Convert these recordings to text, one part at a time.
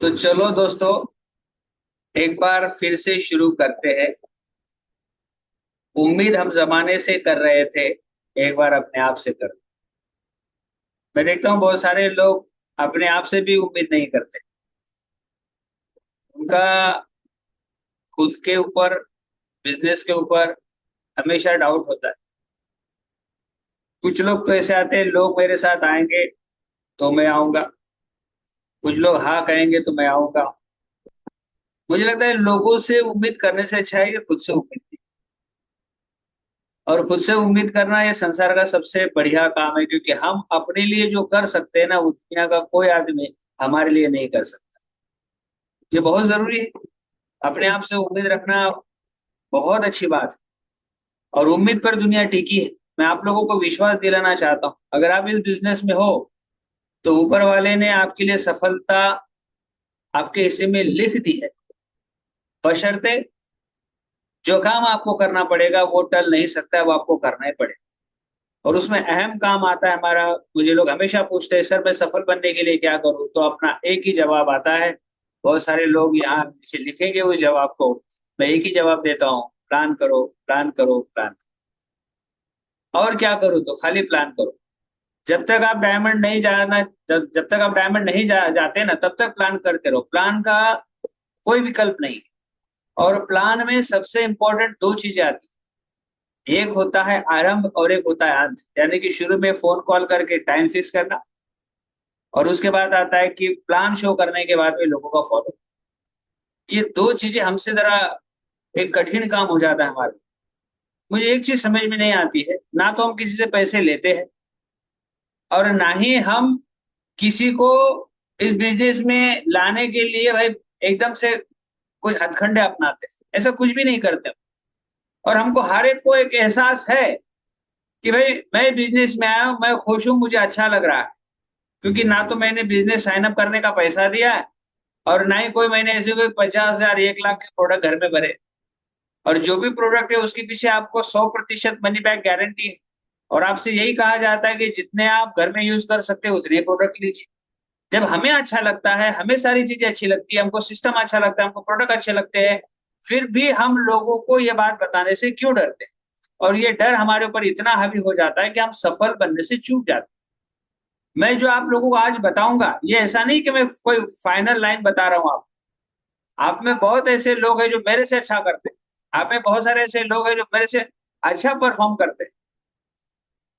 तो चलो दोस्तों, एक बार फिर से शुरू करते हैं। उम्मीद हम जमाने से कर रहे थे, एक बार अपने आप से कर। मैं देखता हूँ बहुत सारे लोग अपने आप से भी उम्मीद नहीं करते। उनका खुद के ऊपर, बिजनेस के ऊपर हमेशा डाउट होता है। कुछ लोग तो ऐसे आते हैं, लोग मेरे साथ आएंगे तो मैं आऊंगा। कुछ लोग हाँ कहेंगे तो मैं आऊंगा। मुझे लगता है लोगों से उम्मीद करने से अच्छा है कि खुद से उम्मीद की। और खुद से उम्मीद करना ये संसार का सबसे बढ़िया काम है, क्योंकि हम अपने लिए जो कर सकते हैं ना, वो दुनिया का कोई आदमी हमारे लिए नहीं कर सकता। ये बहुत जरूरी है। अपने आप से उम्मीद रखना बहुत अच्छी बात है। और उम्मीद पर दुनिया टिकी है। मैं आप लोगों को विश्वास दिलाना चाहता हूँ, अगर आप इस बिजनेस में हो तो ऊपर वाले ने आपके लिए सफलता आपके हिस्से में लिख दी है। बशर्ते जो काम आपको करना पड़ेगा वो टल नहीं सकता है, वो आपको करना ही पड़ेगा। और उसमें अहम काम आता है हमारा। मुझे लोग हमेशा पूछते हैं, सर मैं सफल बनने के लिए क्या करूं? तो अपना एक ही जवाब आता है। बहुत सारे लोग यहाँ नीचे लिखेंगे उस जवाब को। मैं एक ही जवाब देता हूँ, प्लान करो, प्लान करो, प्लान। और क्या करूँ? तो खाली प्लान करो। जब तक आप डायमंड नहीं जाना, जब तक आप डायमंड नहीं जाते ना, तब तक प्लान करते रहो। प्लान का कोई विकल्प नहीं है। और प्लान में सबसे इंपॉर्टेंट दो चीजें आती हैं। एक होता है आरंभ और एक होता है अंत, यानी कि शुरू में फोन कॉल करके टाइम फिक्स करना। और उसके बाद आता है कि प्लान शो करने के बाद में लोगों का फॉलो। ये दो चीजें हमसे जरा एक कठिन काम हो जाता है हमारे। मुझे एक चीज समझ में नहीं आती है, ना तो हम किसी से पैसे लेते हैं और ना ही हम किसी को इस बिजनेस में लाने के लिए भाई एकदम से कुछ हथकंडे अपनाते हैं। ऐसा कुछ भी नहीं करते। और हमको हर एक को एक एहसास है कि भाई मैं बिजनेस में आया हूं, मैं खुश हूं, मुझे अच्छा लग रहा है। क्योंकि ना तो मैंने बिजनेस साइन अप करने का पैसा दिया है और ना ही कोई मैंने ऐसे कोई 50,000 1 लाख के प्रोडक्ट घर में भरे। और जो भी प्रोडक्ट है उसके पीछे आपको 100% मनी बैक गारंटी है। और आपसे यही कहा जाता है कि जितने आप घर में यूज कर सकते हो उतने प्रोडक्ट लीजिए। जब हमें अच्छा लगता है, हमें सारी चीजें अच्छी लगती है, हमको सिस्टम अच्छा लगता है, हमको प्रोडक्ट अच्छे लगते हैं, फिर भी हम लोगों को ये बात बताने से क्यों डरते हैं? और ये डर हमारे ऊपर इतना हावी हो जाता है कि हम सफल बनने से चूक जाते हैं। मैं जो आप लोगों को आज बताऊंगा, ये ऐसा नहीं कि मैं कोई फाइनल लाइन बता रहा हूँ। आप में बहुत ऐसे लोग हैं जो मेरे से अच्छा करते हैं। आप में बहुत सारे ऐसे लोग हैं जो मेरे से अच्छा परफॉर्म करते हैं।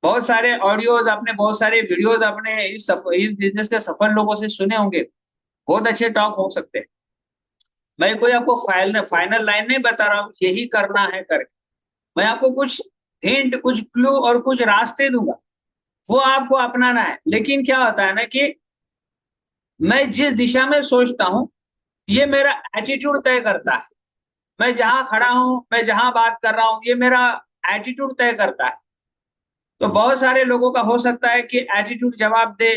बहुत सारे ऑडियोज आपने, बहुत सारे वीडियोज आपने इस बिजनेस के सफल लोगों से सुने होंगे। बहुत अच्छे टॉक हो सकते हैं। मैं कोई आपको फाइनल लाइन नहीं बता रहा हूँ यही करना है करके। मैं आपको कुछ हिंट, कुछ क्लू और कुछ रास्ते दूंगा। वो आपको अपनाना है। लेकिन क्या होता है ना कि मैं जिस दिशा में सोचता हूँ, ये मेरा एटीट्यूड तय करता है। मैं जहां खड़ा हूं, मैं जहां बात कर रहा हूं, ये मेरा एटीट्यूड तय करता है। तो बहुत सारे लोगों का हो सकता है कि एटीट्यूड जवाब दे,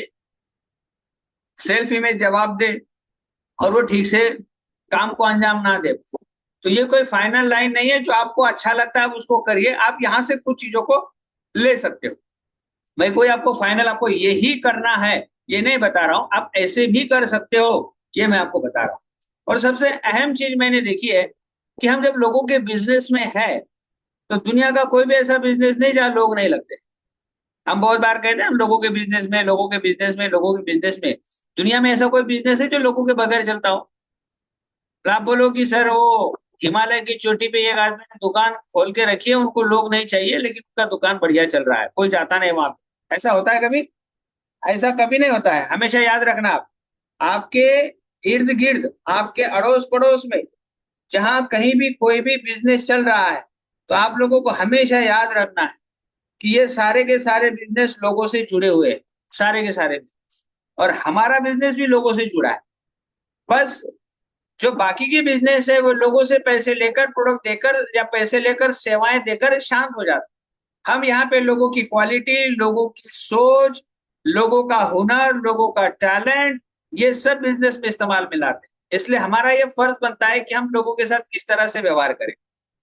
सेल्फ इमेज जवाब दे, और वो ठीक से काम को अंजाम ना दे। तो ये कोई फाइनल लाइन नहीं है। जो आपको अच्छा लगता है उसको करिए। आप यहाँ से कुछ चीजों को ले सकते हो। मैं कोई आपको फाइनल, आपको यही करना है ये नहीं बता रहा हूं। आप ऐसे भी कर सकते हो, ये मैं आपको बता रहा हूँ। और सबसे अहम चीज मैंने देखी है कि हम जब लोगों के बिजनेस में है, तो दुनिया का कोई भी ऐसा बिजनेस नहीं जहाँ लोग नहीं लगते। हम बहुत बार कहते हैं हम लोगों के बिजनेस में, लोगों के बिजनेस में, लोगों के बिजनेस में। दुनिया में ऐसा कोई बिजनेस है जो लोगों के बगैर चलता हो? तो आप बोलो कि सर वो हिमालय की चोटी पे एक आदमी ने दुकान खोल के रखी है, उनको लोग नहीं चाहिए लेकिन उनका दुकान बढ़िया चल रहा है, कोई जाता नहीं वहां पे। ऐसा होता है कभी? ऐसा कभी नहीं होता है। हमेशा याद रखना, आप आपके इर्द गिर्द, आपके अड़ोस पड़ोस में जहां कहीं भी कोई भी बिजनेस चल रहा है, तो आप लोगों को हमेशा याद रखना है कि ये सारे के सारे बिजनेस लोगों से जुड़े हुए हैं। सारे के सारे बिजनेस। और हमारा बिजनेस भी लोगों से जुड़ा है। बस जो बाकी की बिजनेस है वो लोगों से पैसे लेकर, प्रोडक्ट देकर या पैसे लेकर, सेवाएं देकर शांत हो जाते। हम यहाँ पे लोगों की क्वालिटी, लोगों की सोच, लोगों का हुनर, लोगों का टैलेंट, ये सब बिजनेस में इस्तेमाल में लाते हैं। इसलिए हमारा ये फर्ज बनता है कि हम लोगों के साथ किस तरह से व्यवहार करें।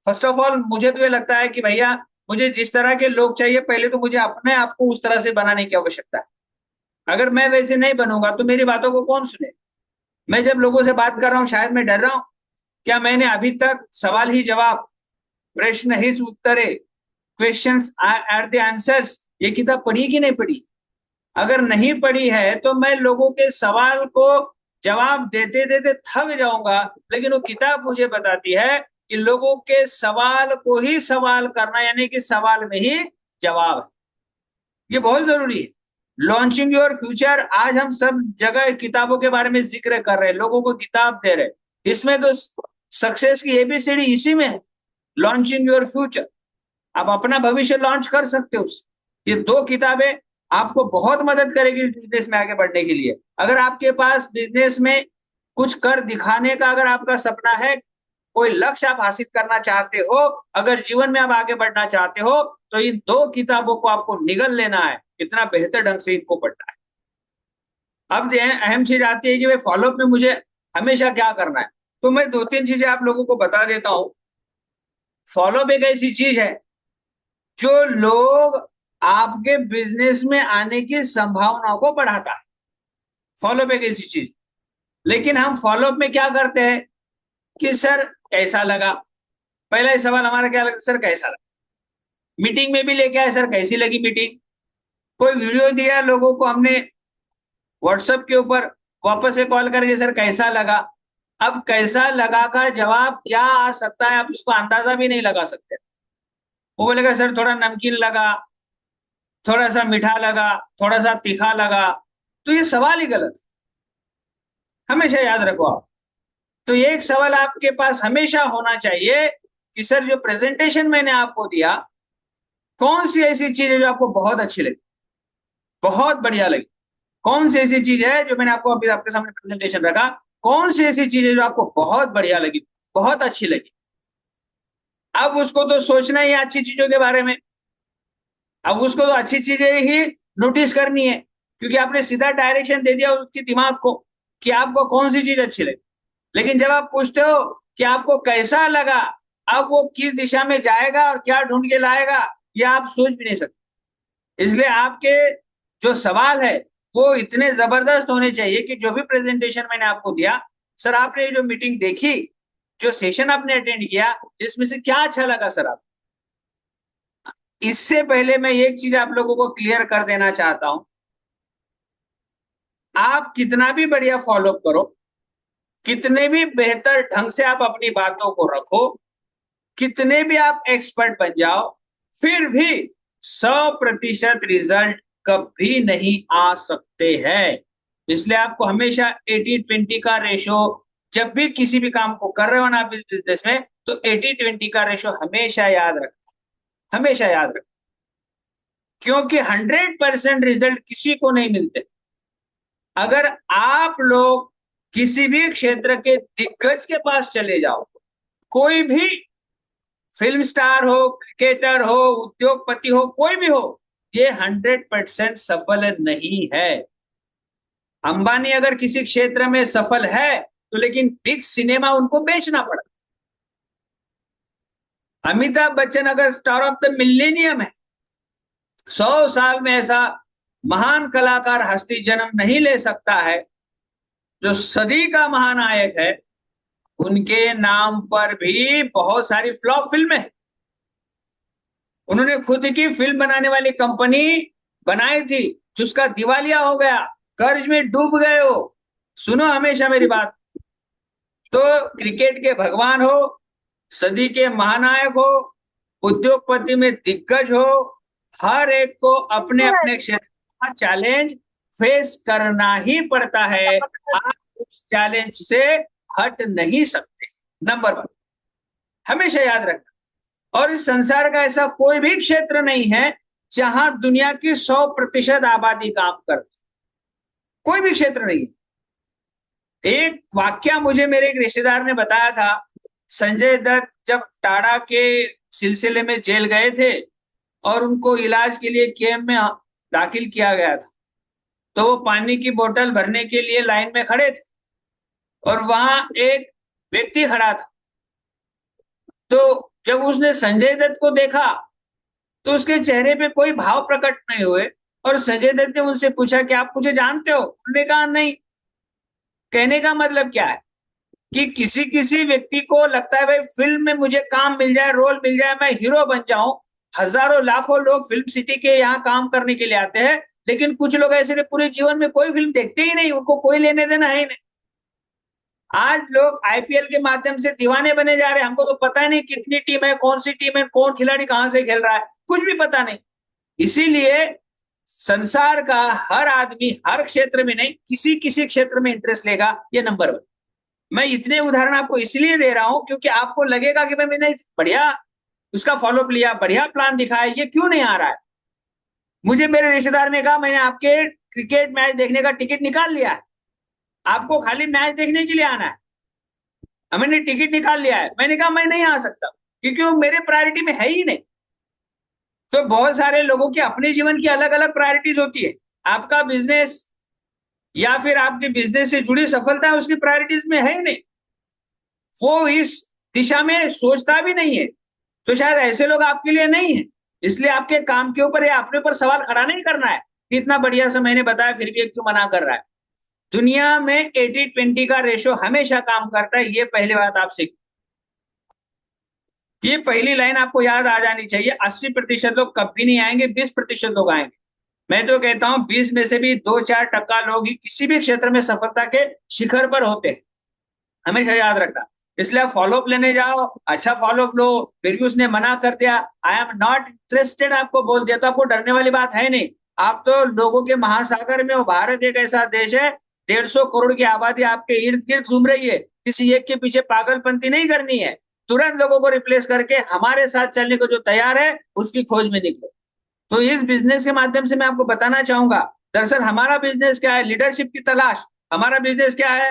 फर्स्ट ऑफ ऑल मुझे तो ये लगता है कि भैया, मुझे जिस तरह के लोग चाहिए, पहले तो मुझे अपने आप को उस तरह से बनाने की आवश्यकता है। अगर मैं वैसे नहीं बनूंगा तो मेरी बातों को कौन सुने? मैं जब लोगों से बात कर रहा हूं शायद मैं डर रहा हूं, क्या मैंने अभी तक सवाल ही जवाब, प्रश्न ही उत्तरे, क्वेश्चंस आर द आंसर्स, ये किताब पढ़ी कि नहीं पढ़ी? अगर नहीं पढ़ी है तो मैं लोगों के सवाल को जवाब देते देते थक जाऊंगा, लेकिन वो किताब मुझे बताती है कि लोगों के सवाल को ही सवाल करना, यानी कि सवाल में ही जवाब है। ये बहुत जरूरी है। लॉन्चिंग योर फ्यूचर, आज हम सब जगह किताबों के बारे में जिक्र कर रहे हैं, लोगों को किताब दे रहे हैं, इसमें तो सक्सेस की एबीसीडी इसी में है, लॉन्चिंग योर फ्यूचर। आप अपना भविष्य लॉन्च कर सकते हो। ये दो किताबें आपको बहुत मदद करेगी बिजनेस में आगे बढ़ने के लिए। अगर आपके पास बिजनेस में कुछ कर दिखाने का अगर आपका सपना है, कोई लक्ष्य आप हासिल करना चाहते हो, अगर जीवन में आप आगे बढ़ना चाहते हो, तो इन दो किताबों को आपको निगल लेना है, इतना बेहतर ढंग से इनको पढ़ना है। अब अहम चीज आती है कि भाई फॉलोअप में मुझे हमेशा क्या करना है, तो मैं दो तीन चीजें आप लोगों को बता देता हूं। फॉलोअप एक ऐसी चीज है जो लोग आपके बिजनेस में आने की संभावनाओं को बढ़ाता है। फॉलोअप एक ऐसी चीज, लेकिन हम फॉलोअप में क्या करते हैं कि सर कैसा लगा, पहला ही सवाल हमारा क्या लगा, सर कैसा लगा। मीटिंग में भी लेके आए, सर कैसी लगी मीटिंग। कोई वीडियो दिया लोगों को हमने व्हाट्सएप के ऊपर, वापस से कॉल करके सर कैसा लगा। अब कैसा लगा का जवाब क्या आ सकता है, आप इसको अंदाजा भी नहीं लगा सकते। वो बोलेगा सर थोड़ा नमकीन लगा, थोड़ा सा मीठा लगा, थोड़ा सा तीखा लगा, तो ये सवाल ही गलत है। हमेशा याद रखो आप। तो ये एक सवाल आपके पास हमेशा होना चाहिए कि सर जो प्रेजेंटेशन मैंने आपको दिया, कौन सी ऐसी चीज है जो आपको बहुत अच्छी लगी, बहुत बढ़िया लगी। कौन सी ऐसी चीज है जो मैंने आपको अभी आपके सामने प्रेजेंटेशन रखा, कौन सी ऐसी चीज है जो आपको बहुत बढ़िया लगी, बहुत अच्छी लगी। अब उसको तो सोचना ही है अच्छी चीजों के बारे में। अब उसको तो अच्छी चीजें ही नोटिस करनी है, क्योंकि आपने सीधा डायरेक्शन दे दिया उसके दिमाग को कि आपको कौन सी चीज अच्छी लगी। लेकिन जब आप पूछते हो कि आपको कैसा लगा, अब वो किस दिशा में जाएगा और क्या ढूंढ के लाएगा, ये आप सोच भी नहीं सकते। इसलिए आपके जो सवाल है वो इतने जबरदस्त होने चाहिए कि जो भी प्रेजेंटेशन मैंने आपको दिया, सर आपने जो मीटिंग देखी, जो सेशन आपने अटेंड किया, इसमें से क्या अच्छा लगा सर आप। इससे पहले मैं एक चीज आप लोगों को क्लियर कर देना चाहता हूं, आप कितना भी बढ़िया फॉलो करो, कितने भी बेहतर ढंग से आप अपनी बातों को रखो, कितने भी आप एक्सपर्ट बन जाओ, फिर भी 100% रिजल्ट कभी नहीं आ सकते हैं। इसलिए आपको हमेशा 80-20 का रेशो, जब भी किसी भी काम को कर रहे हो ना बिजनेस में, तो 80-20 का रेशो हमेशा याद रखना, हमेशा याद रखना। क्योंकि 100% रिजल्ट किसी को नहीं मिलते। अगर आप लोग किसी भी क्षेत्र के दिग्गज के पास चले जाओ, कोई भी फिल्म स्टार हो, क्रिकेटर हो, उद्योगपति हो, कोई भी हो, ये 100% सफल नहीं है। अंबानी अगर किसी क्षेत्र में सफल है तो लेकिन बिग सिनेमा उनको बेचना पड़ा। अमिताभ बच्चन अगर स्टार ऑफ द मिलेनियम है, 100 साल में ऐसा महान कलाकार हस्ती जन्म नहीं ले सकता है जो सदी का महानायक है, उनके नाम पर भी बहुत सारी फ्लॉप फिल्में हैं। उन्होंने खुद की फिल्म बनाने वाली कंपनी बनाई थी, जिसका दिवालिया हो गया, कर्ज में डूब गए हो। सुनो हमेशा मेरी बात। तो क्रिकेट के भगवान हो, सदी के महानायक हो, उद्योगपति में दिग्गज हो, हर एक को अपने अपने क्षेत्र का चैलेंज फेस करना ही पड़ता है। आप उस चैलेंज से हट नहीं सकते। नंबर 1 हमेशा याद रखना। और इस संसार का ऐसा कोई भी क्षेत्र नहीं है जहां दुनिया की 100% आबादी काम करती, कोई भी क्षेत्र नहीं है। एक वाक्य मुझे मेरे एक रिश्तेदार ने बताया था। संजय दत्त जब टाड़ा के सिलसिले में जेल गए थे और उनको इलाज के लिए केएम में दाखिल किया गया था, तो वो पानी की बोतल भरने के लिए लाइन में खड़े थे और वहां एक व्यक्ति खड़ा था। तो जब उसने संजय दत्त को देखा तो उसके चेहरे पे कोई भाव प्रकट नहीं हुए, और संजय दत्त ने उनसे पूछा कि आप मुझे जानते हो? उन्होंने कहा नहीं। कहने का मतलब क्या है कि किसी किसी व्यक्ति को लगता है भाई फिल्म में मुझे काम मिल जाए, रोल मिल जाए, मैं हीरो बन जाऊं। हजारों लाखों लोग फिल्म सिटी के यहाँ काम करने के लिए आते हैं, लेकिन कुछ लोग ऐसे थे पूरे जीवन में कोई फिल्म देखते ही नहीं, उनको कोई लेने देना है ही नहीं। आज लोग आईपीएल के माध्यम से दीवाने बने जा रहे हैं, हमको तो पता ही नहीं कितनी टीम है, कौन सी टीम है, कौन खिलाड़ी कहां से खेल रहा है, कुछ भी पता नहीं। इसीलिए संसार का हर आदमी हर क्षेत्र में नहीं, किसी किसी क्षेत्र में इंटरेस्ट लेगा, ये नंबर 1। मैं इतने उदाहरण आपको इसलिए दे रहा हूं क्योंकि आपको लगेगा कि भाई मैंने बढ़िया उसका फॉलोअप लिया, बढ़िया प्लान दिखाया, ये क्यों नहीं आ रहा है। मुझे मेरे रिश्तेदार ने कहा मैंने आपके क्रिकेट मैच देखने का टिकट निकाल लिया है, आपको खाली मैच देखने के लिए आना है। मैंने टिकट निकाल लिया है। मैंने कहा मैं नहीं आ सकता क्योंकि वो मेरे प्रायोरिटी में है ही नहीं। तो बहुत सारे लोगों की अपने जीवन की अलग अलग प्रायोरिटीज होती है। आपका बिजनेस या फिर आपके बिजनेस से जुड़ी सफलता उसकी प्रायोरिटीज में है ही नहीं, वो इस दिशा में सोचता भी नहीं है। तो शायद ऐसे लोग आपके लिए नहीं है। इसलिए आपके काम के ऊपर या अपने ऊपर सवाल खड़ा नहीं करना है कि इतना बढ़िया सा मैंने बताया फिर भी क्यों मना कर रहा है। दुनिया में 80-20 का रेशो हमेशा काम करता है, ये पहली बात आप सीख। ये पहली लाइन आपको याद आ जानी चाहिए। 80% लोग कभी नहीं आएंगे, 20% लोग आएंगे। मैं तो कहता हूं 20 में से भी 2-4% लोग ही किसी भी क्षेत्र में सफलता के शिखर पर होते हैं, हमेशा याद रखना। इसलिए आप फॉलोअप लेने जाओ, अच्छा फॉलोअप लो, फिर भी उसने मना कर दिया, आई एम नॉट इंटरेस्टेड आपको बोल दिया, तो आपको डरने वाली बात है नहीं। आप तो लोगों के महासागर में हो। भारत एक ऐसा देश है, 150 करोड़ की आबादी आपके इर्द गिर्द घूम रही है। किसी एक के पीछे पागलपंती नहीं करनी है। तुरंत लोगों को रिप्लेस करके हमारे साथ चलने को जो तैयार है उसकी खोज में निकलो। तो इस बिजनेस के माध्यम से मैं आपको बताना चाहूंगा, दरअसल हमारा बिजनेस क्या है, लीडरशिप की तलाश। हमारा बिजनेस क्या है,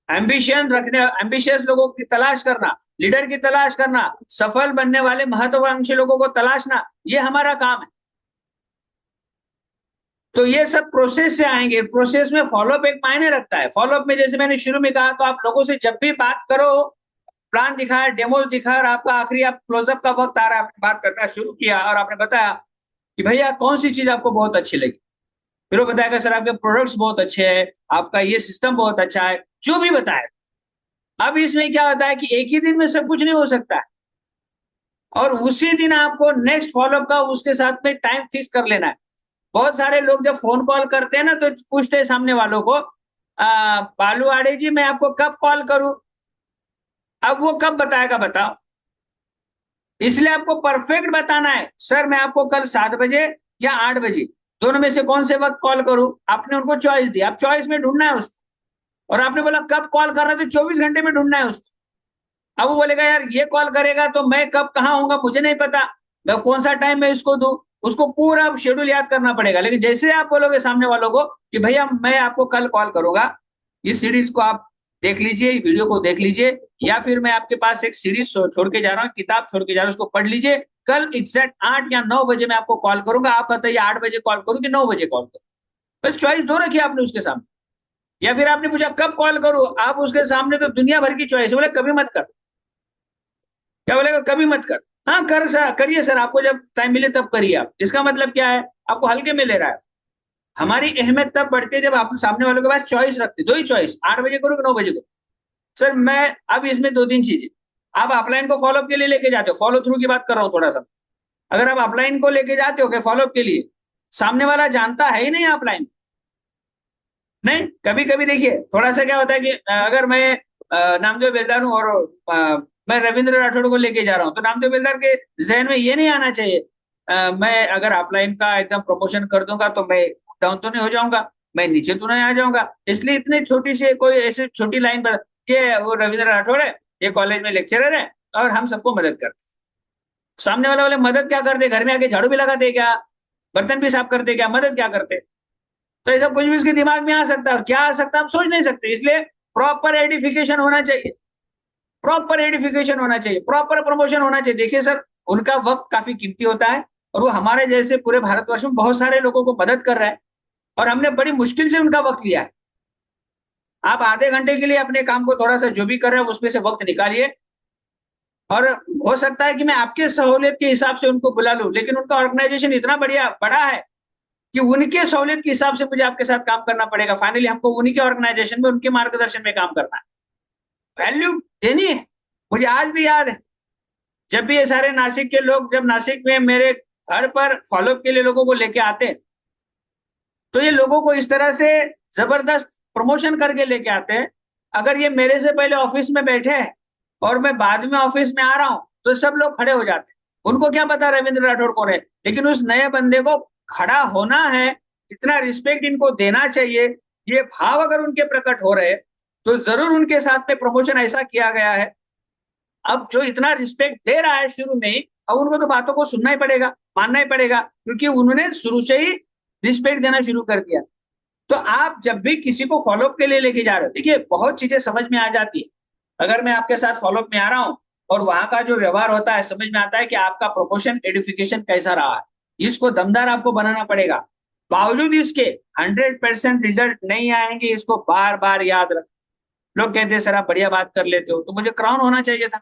एम्बिशन रखने, एम्बिशियस लोगों की तलाश करना, लीडर की तलाश करना, सफल बनने वाले महत्वाकांक्षी लोगों को तलाशना, ये हमारा काम है। तो ये सब प्रोसेस से आएंगे। प्रोसेस में फॉलोअप एक मायने रखता है। फॉलोअप में जैसे मैंने शुरू में कहा, तो आप लोगों से जब भी बात करो, प्लान दिखाया, डेमोज दिखा, और आपका आखिरी आप क्लोजअप का वक्त आ रहा है, आपने बात करना शुरू किया और आपने बताया कि भैया कौन सी चीज आपको बहुत अच्छी लगी। फिर वो बताएगा सर आपके प्रोडक्ट्स बहुत अच्छे हैं, आपका ये सिस्टम बहुत अच्छा है, जो भी बताए। अब इसमें क्या होता है कि एक ही दिन में सब कुछ नहीं हो सकता है, और उसी दिन आपको नेक्स्ट फॉलोअप का उसके साथ में टाइम फिक्स कर लेना है। बहुत सारे लोग जब फोन कॉल करते हैं ना, तो पूछते हैं सामने वालों को, बालू आड़े जी मैं आपको कब कॉल करूं। अब वो कब बताएगा बताओ। इसलिए आपको परफेक्ट बताना है, सर मैं आपको कल 7 बजे या 8 बजे, दोनों में से कौन से वक्त कॉल करूं। आपने उनको चॉइस दी, आप चॉइस में ढूंढना है उसको। और आपने बोला कब कॉल कर रहा है, तो 24 घंटे में ढूंढना है उसको। अब वो बोलेगा यार ये कॉल करेगा तो मैं कब कहाँ होऊंगा मुझे नहीं पता, मैं कौन सा टाइम मैं इसको दूं। उसको पूरा शेड्यूल याद करना पड़ेगा। लेकिन जैसे आप बोलोगे सामने वालों को कि भैया मैं आपको कल कॉल करूंगा, इस सीरीज को आप देख लीजिए, वीडियो को देख लीजिए, या फिर मैं आपके पास एक सीरीज छोड़ के जा रहा हूँ, किताब छोड़ के जा रहा हूँ, उसको पढ़ लीजिए, कल एग्जैक्ट 8 या 9 बजे मैं आपको कॉल करूंगा। आप बताइए 8 बजे कॉल करूँ कि 9 बजे कॉल करूँ। बस चॉइस दो रखी आपने उसके सामने। या फिर आपने पूछा कब कॉल करूं, आप उसके सामने तो दुनिया भर की चॉइस, बोले कभी मत कर। क्या बोलेगा, कभी मत कर। हाँ कर सर, करिए सर, आपको जब टाइम मिले तब करिए। आप इसका मतलब क्या है, आपको हल्के में ले रहा है। हमारी अहमियत तब बढ़ती है जब आप सामने वालों के पास चॉइस रखते, दो ही चॉइस, 8 बजे करो कि 9 बजे करो। सर मैं अब इसमें 2-3 चीजें, आप ऑफलाइन को फॉलोअप के लिए लेके जाते हो, फॉलो थ्रू की बात कर रहा हूँ थोड़ा सा। अगर आप ऑफलाइन को लेके जाते हो फॉलोअप के लिए, सामने वाला जानता है ही नहीं ऑफलाइन। नहीं, कभी कभी देखिए थोड़ा सा क्या होता है कि अगर मैं नामदेव बेलदार हूँ और मैं रविंद्र राठौड़ को लेके जा रहा हूँ, तो नामदेव बेलदार के जहन में ये नहीं आना चाहिए मैं अगर अपलाइन का एकदम प्रमोशन कर दूंगा तो मैं डाउन तो नहीं हो जाऊंगा, मैं नीचे तो नहीं आ जाऊंगा। इसलिए इतनी छोटी सी कोई ऐसी छोटी लाइन पर कि वो रविंद्र राठौड़ है, ये कॉलेज में लेक्चरर है और हम सबको मदद करते हैं। सामने वाले वाले मदद क्या करते, घर में आके झाड़ू भी लगा दे क्या, बर्तन भी साफ करते क्या, मदद क्या करते। तो ऐसा कुछ भी उसके दिमाग में आ सकता है, और क्या आ सकता है हम सोच नहीं सकते। इसलिए प्रॉपर एडिफिकेशन होना चाहिए, प्रॉपर एडिफिकेशन होना चाहिए, प्रॉपर प्रमोशन होना चाहिए। देखिए सर, उनका वक्त काफी कीमती होता है, और वो हमारे जैसे पूरे भारतवर्ष में बहुत सारे लोगों को मदद कर रहा है, और हमने बड़ी मुश्किल से उनका वक्त लिया है। आप आधे घंटे के लिए अपने काम को थोड़ा सा जो भी कर रहे हैं उसमें से वक्त निकालिए, और हो सकता है कि मैं आपके सहूलियत के हिसाब से उनको बुला लूं, लेकिन उनका ऑर्गेनाइजेशन इतना बढ़िया बड़ा है कि उनके सहूलियत के हिसाब से मुझे आपके साथ काम करना पड़ेगा। फाइनली हमको उन्हीं के ऑर्गेनाइजेशन में उनके मार्गदर्शन में काम करना है, वैल्यू देनी है। मुझे आज भी याद है, जब भी ये सारे नासिक के लोग जब नासिक में मेरे घर पर फॉलोअप के लिए लोगों को लेके आते, तो ये लोगों को इस तरह से जबरदस्त प्रमोशन करके लेके आते हैं। अगर ये मेरे से पहले ऑफिस में बैठे हैं और मैं बाद में ऑफिस में आ रहा हूं, तो सब लोग खड़े हो जाते हैं। उनको क्या पता रविंद्र राठौड़ कौन है, लेकिन उस नए बंदे को खड़ा होना है, इतना रिस्पेक्ट इनको देना चाहिए, ये भाव अगर उनके प्रकट हो रहे, तो जरूर उनके साथ में प्रमोशन ऐसा किया गया है। अब जो इतना रिस्पेक्ट दे रहा है शुरू में ही, अब उनको तो बातों को सुनना ही पड़ेगा, मानना ही पड़ेगा, क्योंकि उन्होंने शुरू से ही रिस्पेक्ट देना शुरू कर दिया। तो आप जब भी किसी को फॉलोअप के लिए लेके जा रहे हो, देखिए बहुत चीजें समझ में आ जाती है। अगर मैं आपके साथ फॉलोअप में आ रहा हूं और वहां का जो व्यवहार होता है, समझ में आता है कि आपका प्रमोशन एडिफिकेशन कैसा रहा है, इसको दमदार आपको बनाना पड़ेगा। बावजूद इसके 100% रिजल्ट नहीं आएंगे, इसको बार बार याद रख। लोग कहते हैं सर आप बढ़िया बात कर लेते हो, तो मुझे क्राउन होना चाहिए था।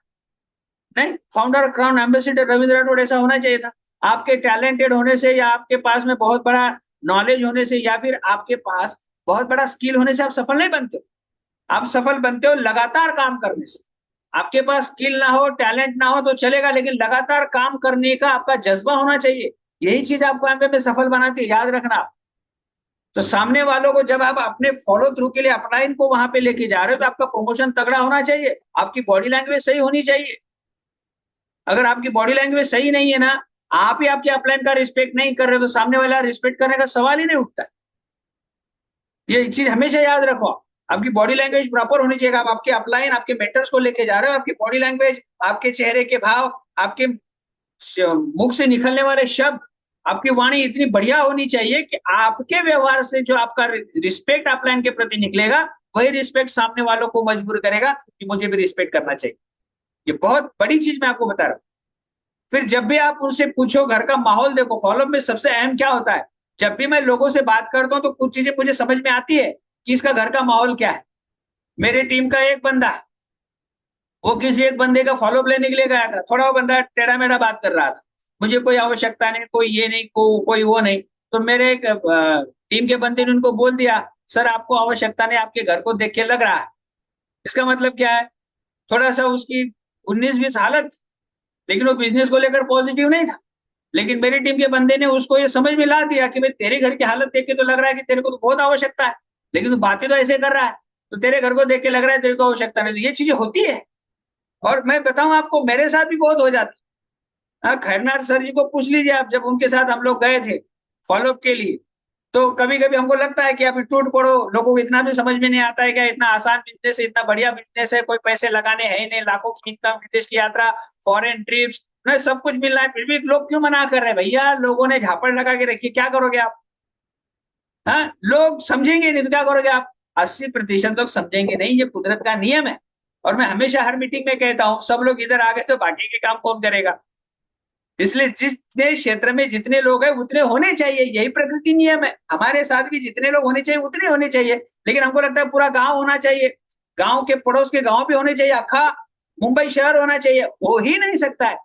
नहीं, founder crown ambassador Ravindra Rathore ऐसा होना चाहिए था। आपके टैलेंटेड होने से, या आपके पास में बहुत बड़ा नॉलेज होने से, या फिर आपके पास बहुत बड़ा स्किल होने से आप सफल नहीं बनते हो। आप सफल बनते हो लगातार काम करने से। आपके पास स्किल ना हो, टैलेंट ना हो तो चलेगा, लेकिन लगातार काम करने का आपका जज्बा होना चाहिए। यही चीज आपको एमबीए में सफल बनाती है, याद रखना। तो सामने वालों को जब आप अपने फॉलो थ्रू के लिए अपलाइन को वहां पे लेके जा रहे हो, तो आपका प्रमोशन तगड़ा होना चाहिए, आपकी बॉडी लैंग्वेज सही होनी चाहिए। अगर आपकी बॉडी लैंग्वेज सही नहीं है ना, आप ही आपके अपलाइन का रिस्पेक्ट नहीं कर रहे, तो सामने वाला रिस्पेक्ट करने का सवाल ही नहीं उठता है। ये चीज हमेशा याद रखो, आपकी बॉडी लैंग्वेज प्रॉपर होनी चाहिए। आप आपके अपलाइन, आपके मेंटर्स को लेके जा रहे हो, आपकी बॉडी लैंग्वेज, आपके चेहरे के भाव, आपके मुख से निकलने वाले शब्द, आपकी वाणी इतनी बढ़िया होनी चाहिए कि आपके व्यवहार से जो आपका रिस्पेक्ट अपलाइन के प्रति निकलेगा, वही रिस्पेक्ट सामने वालों को मजबूर करेगा कि मुझे भी रिस्पेक्ट करना चाहिए। ये बहुत बड़ी चीज मैं आपको बता रहा हूँ। फिर जब भी आप उनसे पूछो, घर का माहौल देखो। फॉलोअप में सबसे अहम क्या होता है, जब भी मैं लोगों से बात करता हूं तो कुछ चीजें मुझे समझ में आती है कि इसका घर का माहौल क्या है। मेरी टीम का एक बंदा है, वो किसी एक बंदे का फॉलोअप लेने के लिए गया था। थोड़ा वो बंदा टेढ़ा मेढ़ा बात कर रहा था, मुझे कोई आवश्यकता नहीं, कोई ये नहीं, कोई वो नहीं। तो मेरे एक टीम के बंदे ने उनको बोल दिया, सर आपको आवश्यकता नहीं, आपके घर को देख के लग रहा है। इसका मतलब क्या है, थोड़ा सा उसकी 19-20 हालत, लेकिन वो बिजनेस को लेकर पॉजिटिव नहीं था। लेकिन मेरी टीम के बंदे ने उसको ये समझ में ला दिया कि भाई तेरे घर की हालत देख के तो लग रहा है कि तेरे को तो बहुत आवश्यकता है, लेकिन तू बातें तो ऐसे कर रहा है, तो तेरे घर को देख के लग रहा है तेरे को आवश्यकता नहीं। तो ये चीजें होती है, और मैं बताऊं आपको, मेरे साथ भी बहुत हो जाती है। हाँ, खैरनार सर जी को पूछ लीजिए आप, जब उनके साथ हम लोग गए थे फॉलोअप के लिए, तो कभी कभी हमको लगता है कि अभी टूट पड़ो, लोगों को इतना भी समझ में नहीं आता है क्या इतना आसान बिजनेस है, इतना बढ़िया बिजनेस है, कोई पैसे लगाने हैं ही नहीं, लाखों की इनकम, विदेश की यात्रा, फॉरेन ट्रिप्स, नहीं सब कुछ मिल रहा है, फिर भी लोग क्यों मना कर रहे हैं। भैया लोगों ने झापड़ लगा के रखी, क्या करोगे आप। हाँ, लोग समझेंगे नहीं तो क्या करोगे आप। 80% लोग समझेंगे नहीं, ये कुदरत का नियम है। और मैं हमेशा हर मीटिंग में कहता हूँ, सब लोग इधर आ गए तो बाकी के काम कौन करेगा। इसलिए जितने क्षेत्र में जितने लोग हैं उतने होने चाहिए, यही प्रकृति नियम है। हमारे साथ भी जितने लोग होने चाहिए उतने होने चाहिए, लेकिन हमको लगता है पूरा गांव होना चाहिए, गांव के पड़ोस के गांव भी होने चाहिए, अखा मुंबई शहर होना चाहिए, हो ही नहीं सकता है।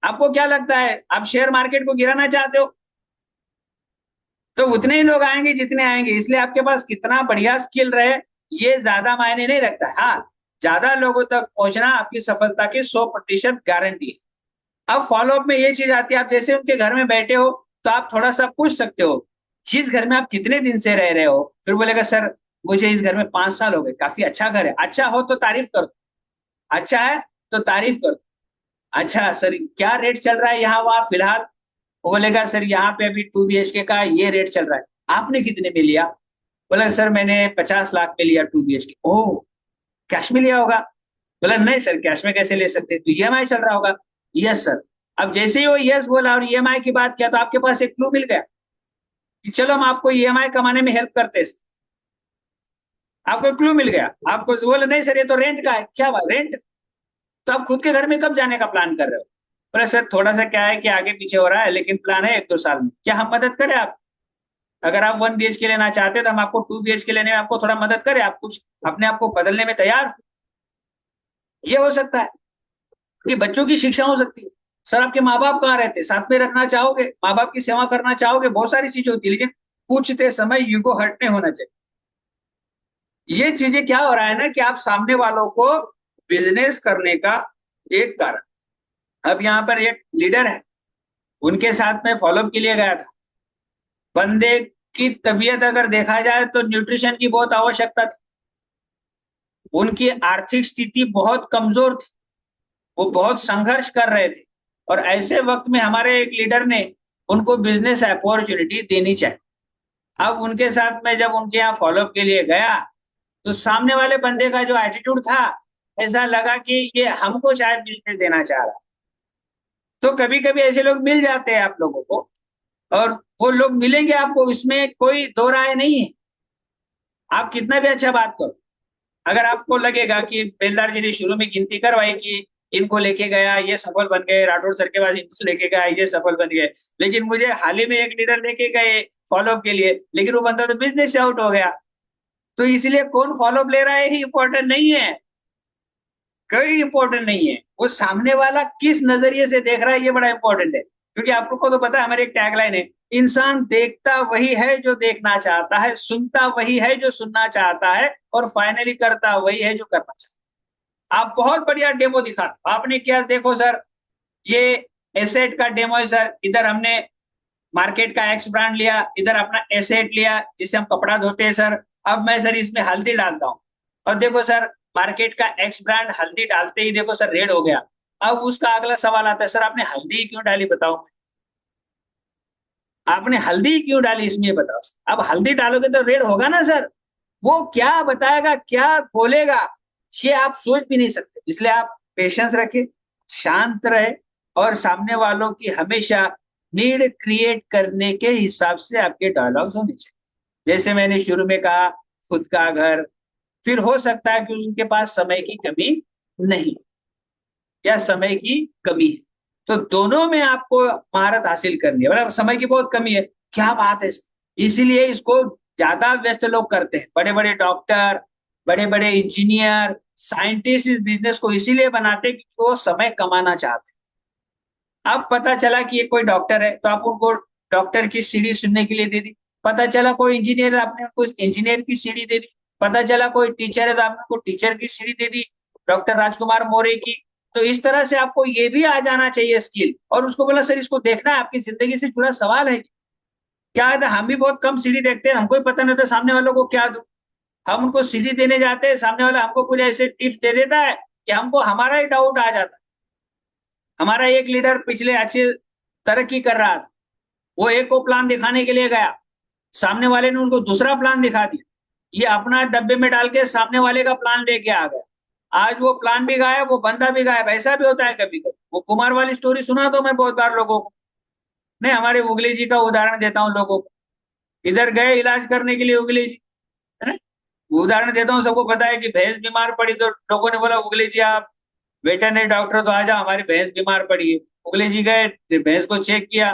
आपको क्या लगता है, आप शेयर मार्केट को गिराना चाहते हो, तो उतने ही लोग आएंगे जितने आएंगे। इसलिए आपके पास कितना बढ़िया स्किल रहे, ये ज्यादा मायने नहीं रखता। हाँ, ज्यादा लोगों तक पहुंचना आपकी सफलता की 100% गारंटी है। अब फॉलोअप में ये चीज आती है, आप जैसे उनके घर में बैठे हो, तो आप थोड़ा सा पूछ सकते हो, जिस घर में आप कितने दिन से रह रहे हो। फिर बोलेगा सर मुझे इस घर में 5 साल हो गए, काफी अच्छा घर है। अच्छा हो तो तारीफ करो, अच्छा है तो तारीफ करो। अच्छा सर क्या रेट चल रहा है यहाँ वहां फिलहाल। वो बोलेगा सर यहाँ पे अभी 2 BHK का ये रेट चल रहा है, आपने कितने में लिया। बोला सर मैंने 50 लाख में लिया 2 BHK। ओह, कैश में लिया होगा। बोला नहीं सर कैश में कैसे ले सकते, तो ईएमआई चल रहा होगा। Yes sir. अब जैसे ही वो यस बोला और ईएमआई की बात किया, तो आपके पास एक क्लू मिल गया कि चलो हम आपको ईएमआई कमाने में हेल्प करते हैं। आपको क्लू मिल गया। आपको बोले नहीं सर ये तो रेंट का है। क्या बात रेंट, तो आप खुद के घर में कब जाने का प्लान कर रहे हो। बोले सर थोड़ा सा क्या है कि आगे पीछे हो रहा है, लेकिन प्लान है 1-2 साल में, क्या हम मदद करें आप। अगर आप 1 BHK लेना चाहते हैं तो हम आपको 2 BHK लेने में आपको थोड़ा मदद करें, आप कुछ अपने आप को बदलने में तैयार हो। ये हो सकता है कि बच्चों की शिक्षा हो सकती है। सर आपके माँ बाप कहाँ रहते, साथ में रखना चाहोगे, माँ बाप की सेवा करना चाहोगे, बहुत सारी चीजें होती है, लेकिन पूछते समय ईगो हर्ट नहीं होना चाहिए। ये चीजें क्या हो रहा है ना कि आप सामने वालों को बिजनेस करने का एक कारण। अब यहाँ पर एक लीडर है, उनके साथ में फॉलोअप के लिए गया था। बंदे की तबीयत अगर देखा जाए तो न्यूट्रिशन की बहुत आवश्यकता थी, उनकी आर्थिक स्थिति बहुत कमजोर थी, वो बहुत संघर्ष कर रहे थे, और ऐसे वक्त में हमारे एक लीडर ने उनको बिजनेस अपॉर्चुनिटी देनी चाहिए। अब उनके साथ में जब उनके यहाँ फॉलोअप के लिए गया, तो सामने वाले बंदे का जो एटीट्यूड था, ऐसा लगा कि ये हमको शायद बिजनेस देना चाह रहा। तो कभी कभी ऐसे लोग मिल जाते हैं आप लोगों को, और वो लोग मिलेंगे आपको, इसमें कोई दो राय नहीं है। आप कितना भी अच्छा बात करो, अगर आपको लगेगा कि बेलदार जी ने शुरू में गिनती करवाई कि इनको लेके गया ये सफल बन गए, राठौर सर के पास इनको लेके गया ये सफल बन गए, लेकिन मुझे हाल ही में एक लीडर लेके गए फॉलोअप के लिए, लेकिन वो बंदा तो बिजनेस से आउट हो गया। तो इसलिए कौन फॉलोअप ले रहा है ही इंपॉर्टेंट नहीं है, कोई इंपॉर्टेंट नहीं है, वो सामने वाला किस नजरिए से देख रहा है ये बड़ा इंपॉर्टेंट है। क्योंकि आपको तो पता है हमारी एक टैगलाइन है, इंसान देखता वही है जो देखना चाहता है, सुनता वही है जो सुनना चाहता है, और फाइनली करता वही है जो करना चाहता है। आप बहुत बढ़िया डेमो दिखा, आपने क्या देखो सर, ये एसेट का डेमो है सर, इधर हमने मार्केट का एक्स ब्रांड लिया, इधर अपना एसेट लिया जिससे हम कपड़ा धोते हैं सर, अब मैं सर इसमें हल्दी डालता हूँ, और देखो सर मार्केट का एक्स ब्रांड हल्दी डालते ही देखो सर रेड हो गया। अब उसका अगला सवाल आता है, सर आपने हल्दी क्यों डाली बताओ, आपने हल्दी क्यों डाली इसमें बताओ। अब हल्दी डालोगे तो रेड होगा ना सर, वो क्या बताएगा क्या बोलेगा ये आप सोच भी नहीं सकते। इसलिए आप पेशेंस रखें, शांत रहे, और सामने वालों की हमेशा नीड क्रिएट करने के हिसाब से आपके डायलॉग्स होने चाहिए। जैसे मैंने शुरू में कहा, खुद का घर, फिर हो सकता है कि उनके पास समय की कमी नहीं, या समय की कमी है, तो दोनों में आपको महारत हासिल करनी है। मतलब समय की बहुत कमी है, क्या बात है, इसीलिए इसको ज्यादा व्यस्त लोग करते हैं, बड़े बड़े डॉक्टर, बड़े बड़े इंजीनियर, साइंटिस्ट इस बिजनेस को इसीलिए बनाते हैं क्योंकि वो समय कमाना चाहते हैं। अब पता चला कि ये कोई डॉक्टर है तो आप उनको डॉक्टर की सीढ़ी सुनने के लिए दे दी, पता चला कोई इंजीनियर है आपने उनको इंजीनियर की सीढ़ी दे दी, पता चला कोई टीचर है तो आपने उनको टीचर की सीढ़ी दे दी, डॉक्टर राजकुमार मौर्य की। तो इस तरह से आपको ये भी आ जाना चाहिए स्किल, और उसको बोला सर इसको देखना है, आपकी जिंदगी से जुड़ा सवाल है क्या है, हम भी बहुत कम सीढ़ी देखते हैं, हमको ही पता नहीं होता सामने वालों को क्या दूं। हम उनको सीढ़ी देने जाते हैं, सामने वाला हमको कुछ ऐसे टिप्स दे देता है कि हमको हमारा ही डाउट आ जाता है। हमारा एक लीडर पिछले अच्छी तरक्की कर रहा था, वो एक को प्लान दिखाने के लिए गया, सामने वाले ने उसको दूसरा प्लान दिखा दिया, ये अपना डब्बे में डाल के सामने वाले का प्लान लेके आ गया। आज वो प्लान भी गायब, वो बंदा भी गायब, ऐसा भी होता है कभी कभी। वो कुमार वाली स्टोरी सुना दो मैं बहुत बार लोगों को, नहीं हमारे उगली जी का उदाहरण देता हूँ लोगों को। इधर गए इलाज करने के लिए उगली जी, है ना, उदाहरण देता हूँ, सबको पता है कि भैंस बीमार पड़ी तो लोगों ने बोला उगली जी आप वेटरनरी डॉक्टर तो आ जाओ, हमारी भैंस बीमार पड़ी है। उगली जी गए, भैंस को चेक किया,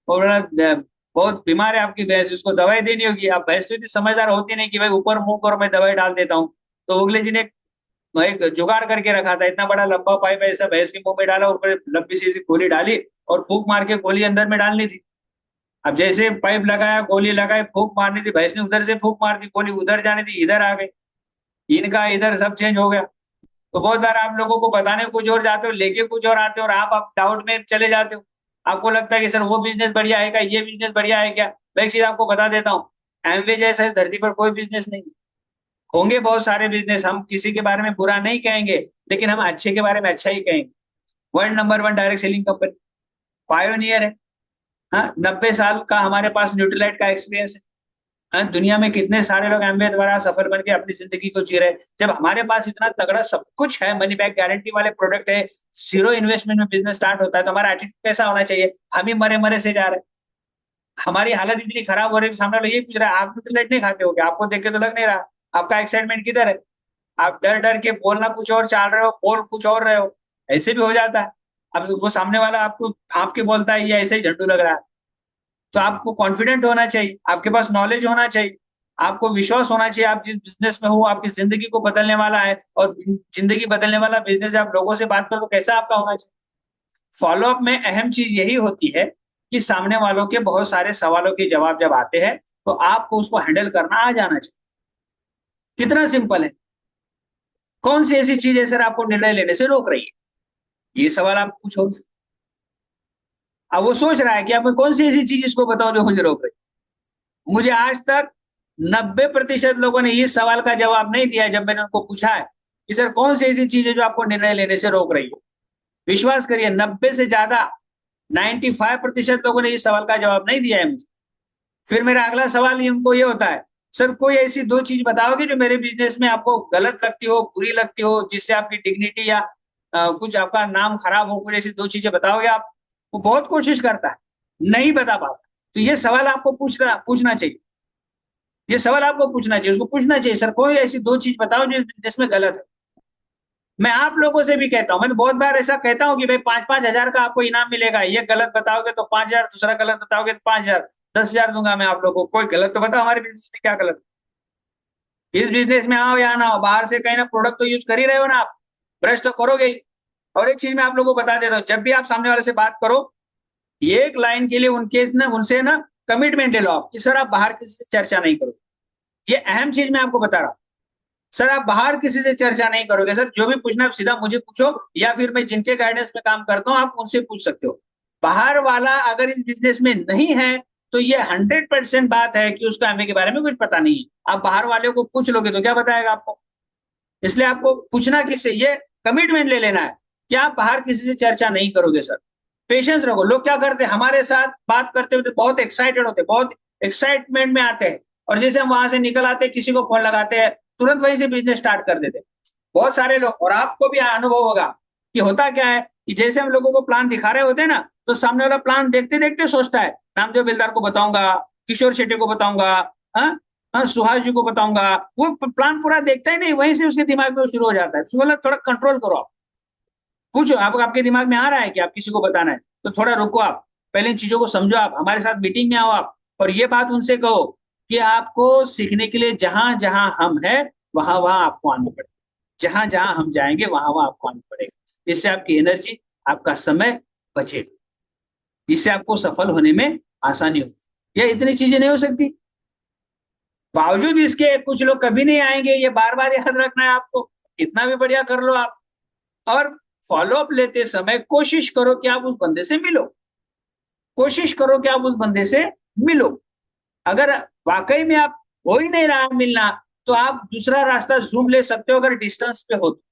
और बोला बहुत बीमार है आपकी भैंस, इसको दवाई देनी होगी। अब भैंस तो इतनी समझदार होती नहीं कि भाई ऊपर मुंह करो मैं दवाई डाल देता हूँ। तो उगली जी ने एक जुगाड़ करके रखा था, इतना बड़ा लंबा पाइप ऐसा भैंस के मुंह में डाला, ऊपर लंबी सी सी गोली डाली, और फूंक मार के गोली अंदर में डालनी थी। अब जैसे पाइप लगाया, गोली लगाई, फूंक मारनी थी, भैंस ने उधर से फूंक मार दी, गोली उधर जानी थी इधर आ गई, इनका इधर सब चेंज हो गया। तो बहुत बार आप लोगों को बताने कुछ और जाते हो, लेके कुछ और आते हो, और आप डाउट में चले जाते हो। आपको लगता है कि सर वो बिजनेस बढ़िया है क्या, ये बिजनेस बढ़िया है क्या। मैं एक चीज आपको बता देता हूँ, एमवे जैसा इस धरती पर कोई बिजनेस नहीं है। होंगे बहुत सारे बिजनेस, हम किसी के बारे में बुरा नहीं कहेंगे, लेकिन हम अच्छे के बारे में अच्छा ही कहेंगे। World number one direct selling company, pioneer है। हाँ, 90 साल का हमारे पास न्यूट्रीलाइट का एक्सपीरियंस है। हाँ, दुनिया में कितने सारे लोग एमबीए द्वारा सफल बन के अपनी जिंदगी को जी रहे हैं। जब हमारे पास इतना तगड़ा सब कुछ है, मनी बैक गारंटी वाले प्रोडक्ट है, जीरो इन्वेस्टमेंट में बिजनेस स्टार्ट होता है, तो हमारा एटीट्यूड कैसा होना चाहिए, हम ही मरे मरे से जा रहे हैं, हमारी हालत इतनी खराब हो रही है, सामने वाला ये पूछ रहा है आप न्यूट्रीलाइट नहीं खाते हो क्या, आपको देख के तो लग नहीं रहा, आपका एक्साइटमेंट किधर है, आप डर डर के बोलना कुछ और चाल रहे हो, बोल कुछ और रहे हो, ऐसे भी हो जाता है। अब वो सामने वाला आपको भाप के बोलता है ये ऐसे ही झंडू लग रहा है। तो आपको कॉन्फिडेंट होना चाहिए, आपके पास नॉलेज होना चाहिए, आपको विश्वास होना चाहिए आप जिस बिजनेस में हो आपकी जिंदगी को बदलने वाला है, और जिंदगी बदलने वाला बिजनेस है, आप लोगों से बात करो कैसा आपका होना चाहिए। फॉलोअप में अहम चीज यही होती है कि सामने वालों के बहुत सारे सवालों के जवाब जब आते हैं तो आपको उसको हैंडल करना आ जाना चाहिए। कितना सिंपल है। कौन सी ऐसी चीज है सर आपको निर्णय लेने से रोक रही है, ये सवाल आप पूछो उनसे। अब वो सोच रहा है कि अब मैं कौन सी ऐसी चीज इसको बताऊं जो मुझे रोक रही है। मुझे आज तक 90% लोगों ने इस सवाल का जवाब नहीं दिया है जब मैंने उनको पूछा है कि सर कौन सी ऐसी चीज है जो आपको निर्णय लेने से रोक रही है। विश्वास करिए 90 से ज्यादा 95% लोगों ने इस सवाल का जवाब नहीं दिया है मुझे। फिर मेरा अगला सवाल ये उनको ये होता है, सर कोई ऐसी दो चीज बताओगे जो मेरे बिजनेस में आपको गलत लगती हो, बुरी लगती हो, जिससे आपकी डिग्निटी या कुछ आपका नाम खराब हो, कुछ ऐसी दो चीजें बताओगे आप। वो बहुत कोशिश करता है, नहीं बता पाता। तो ये सवाल आपको पूछना चाहिए। ये सवाल आपको पूछना चाहिए, उसको पूछना चाहिए, सर कोई ऐसी दो चीज बताओ जो जिसमें गलत है। मैं आप लोगों से भी कहता हूं, मैं तो बहुत बार ऐसा कहता हूं कि भाई 5-5 हजार का आपको इनाम मिलेगा, ये गलत बताओगे तो 5 हजार, दूसरा गलत बताओगे तो 5 हजार, 10 हजार दूंगा मैं आप लोगों को। कोई गलत तो बताओ हमारे बिजनेस में क्या गलत है। इस बिजनेस में आओ या ना हो, बाहर से कहीं ना प्रोडक्ट तो यूज कर ही रहे हो ना आप, ब्रश तो करोगे ही। और एक चीज मैं आप लोगों को बता देता हूँ, जब भी आप सामने वाले से बात करो, एक लाइन के लिए उनसे ना कमिटमेंट ले लो आप कि सर आप बाहर किसी से चर्चा नहीं करो। ये अहम चीज मैं आपको बता रहा हूँ। सर आप बाहर किसी से चर्चा नहीं करोगे, सर जो भी पूछना आप सीधा मुझे पूछो, या फिर मैं जिनके गाइडेंस में काम करता हूँ आप उनसे पूछ सकते हो। बाहर वाला अगर इस बिजनेस में नहीं है तो ये 100% बात है कि उसको हमें के बारे में कुछ पता नहीं है। आप बाहर वाले को पूछ लोगे तो क्या बताएगा आपको। इसलिए आपको पूछना किससे, ये कमिटमेंट ले लेना है कि आप बाहर किसी से चर्चा नहीं करोगे सर। पेशेंस रखो। लोग क्या करते हैं, हमारे साथ बात करते हुए बहुत एक्साइटेड होते हैं, बहुत एक्साइटमेंट में आते हैं, और जैसे हम वहां से निकल आते हैं किसी को फोन लगाते हैं, तुरंत वहीं से बिजनेस स्टार्ट कर देते हैं बहुत सारे लोग। और आपको भी अनुभव होगा कि होता क्या है कि जैसे हम लोगों को प्लान दिखा रहे होते हैं ना, तो सामने वाला प्लान देखते देखते सोचता है रामदेव बिल्डर को बताऊंगा, किशोर शेट्टी को बताऊंगा, हाँ हाँ सुहास जी को बताऊंगा। वो प्लान पूरा देखता ही नहीं, वहीं से उसके दिमाग में शुरू हो जाता है। तो बोला थोड़ा कंट्रोल करो आप। पूछो आपके दिमाग में आ रहा है कि आप किसी को बताना है तो थोड़ा रुको आप, पहले इन चीजों को समझो, आप हमारे साथ मीटिंग में आओ आप, और ये बात उनसे कहो कि आपको सीखने के लिए जहां जहां हम हैं वहां वहां आपको आना पड़ेगा, जहां जहां हम जाएंगे वहां वहां आपको आना पड़ेगा। इससे आपकी एनर्जी, आपका समय बचेगा, इससे आपको सफल होने में आसानी होगी। ये इतनी चीजें नहीं हो सकती, बावजूद इसके कुछ लोग कभी नहीं आएंगे, ये बार बार याद रखना है आपको। कितना भी बढ़िया कर लो आप। और फॉलोअप लेते समय कोशिश करो कि आप उस बंदे से मिलो, कोशिश करो कि आप उस बंदे से मिलो। अगर वाकई में आप हो ही नहीं रहा मिलना तो आप दूसरा रास्ता जूम ले सकते हो अगर डिस्टेंस पे हो तो।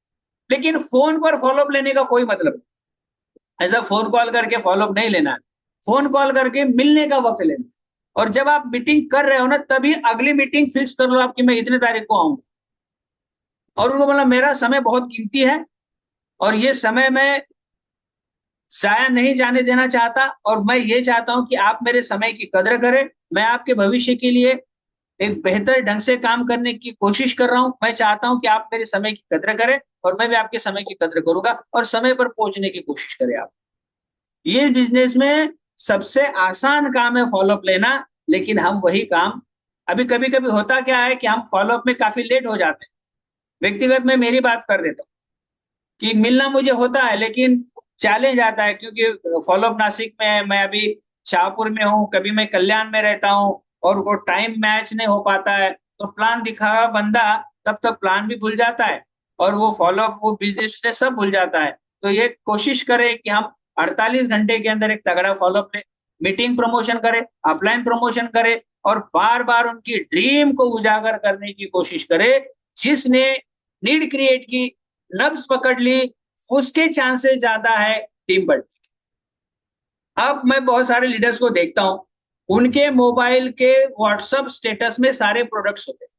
लेकिन फोन पर फॉलोअप लेने का कोई मतलब नहीं, ऐसा फोन कॉल करके फॉलोअप नहीं लेना है। फोन कॉल करके मिलने का वक्त लेना है। और जब आप मीटिंग कर रहे हो ना तभी अगली मीटिंग फिक्स कर लो आपकी, मैं इतने तारीख को आऊंगा। और उनको बोला मेरा समय बहुत कीमती है और ये समय मैं जाया नहीं जाने देना चाहता, और मैं ये चाहता हूं कि आप मेरे समय की कदर करें। मैं आपके भविष्य के लिए एक बेहतर ढंग से काम करने की कोशिश कर रहा हूं। मैं चाहता हूं कि आप मेरे समय की कदर करें और मैं भी आपके समय की कदर करूंगा, और समय पर पहुंचने की कोशिश करें आप। ये बिजनेस में सबसे आसान काम है फॉलोअप लेना, लेकिन हम वही काम, अभी कभी कभी होता क्या है कि हम फॉलोअप में काफी लेट हो जाते हैं। व्यक्तिगत में मेरी बात कर देता हूँ कि मिलना मुझे होता है लेकिन चैलेंज आता है, क्योंकि फॉलोअप नासिक में है, मैं अभी शाहपुर में हूँ, कभी मैं कल्याण में रहता हूँ, और वो टाइम मैच नहीं हो पाता है। तो प्लान दिखा हुआ बंदा तब तक प्लान भी भूल जाता है, और वो फॉलोअप, वो बिजनेस सब भूल जाता है। तो ये कोशिश करें कि हम 48 घंटे के अंदर एक तगड़ा फॉलोअप ले, मीटिंग प्रमोशन करें, अपलाइन प्रमोशन करें, और बार बार उनकी ड्रीम को उजागर करने की कोशिश करें। जिसने नीड क्रिएट की, नब्ज पकड़ ली, उसके चांसेस ज्यादा है टीम बढ़ने के। अब मैं बहुत सारे लीडर्स को देखता हूं, उनके मोबाइल के व्हाट्सएप स्टेटस में सारे प्रोडक्ट्स होते हैं।